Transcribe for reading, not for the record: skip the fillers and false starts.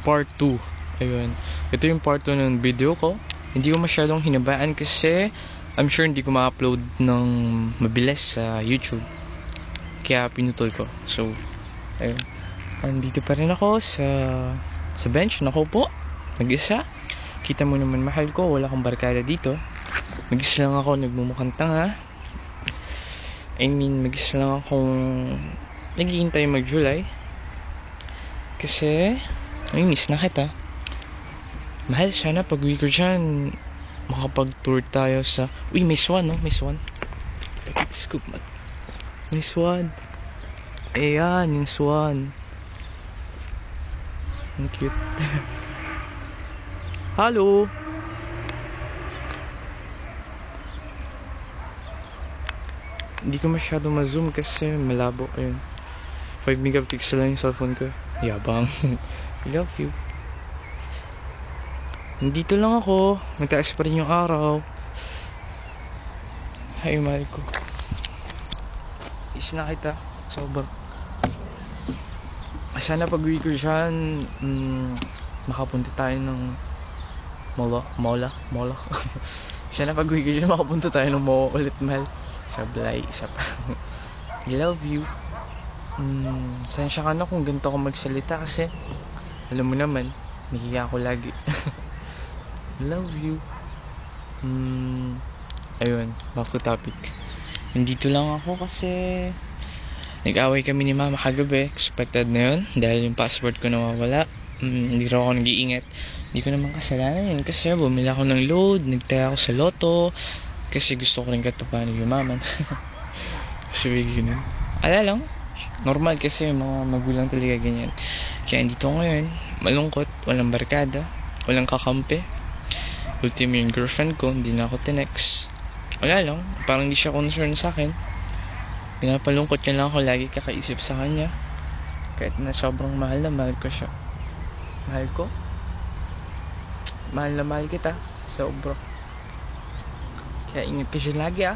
part 2. Ayun. Ito yung part 2 ng video ko. Hindi ko masyadong hinabaan kasi I'm sure hindi ko ma-upload ng mabilis sa YouTube. Kaya pinutol ko. So, ayun. Andito pa rin ako sa bench. Nakaupo. Mag-isa. Kita mo naman mahal ko. Wala akong barkada dito. Mag-isa lang ako. Nagmumukhang tanga. Mag-isa lang akong naghihintay mag-July. Kasi miss na kita. Mahal, sana pag uwi ko dyan makapag-tour tayo sa... Uy, may swan, no? May swan. Scoop, man. May swan. Ayan, yung swan. Ang cute. Hello. Hindi ko masyado ma-zoom kasi malabo. Ayun. 5 megapixel lang yung cellphone ko. Yabang. I love you. Nandito lang ako. Mataas pa rin yung araw. Hi, mahal ko. Is na kita. Sobrang. Sana pag-uwi ko dyan, makapunta tayo ng mola. Sana pag-uwi ko dyan, makapunta tayo ng mall ulit, mahal. Sablay, isa pa. I love you. Sensya ka na kung ganito ako magsalita kasi alam mo naman, nahiya ako lagi. Love you. Ayun, back to topic. Nandito lang ako kasi nag-away kami ni mama kagabi. Expected na yun dahil yung passport ko nawawala. Hindi raw ako nag-iingat. Hindi ko naman kasalanan yun kasi bumili ako ng load, nagtaya ako sa loto kasi gusto ko rin katapanan yung mama. Kasi ganyan. Ala lang, normal kasi yung mga magulang talaga ganyan. Kaya dito ngayon, malungkot, walang barkada, walang kakampi. Ultimo yung girlfriend ko, hindi na ako tinext. Wala lang, parang hindi siya concerned sa akin. Pinapalungkot niya lang ako, lagi kakaisip sa kanya. Kahit na sobrang mahal na mahal ko siya. Mahal ko? Mahal na mahal kita. Sobra. Kaya ingat ka siya lagi, ah.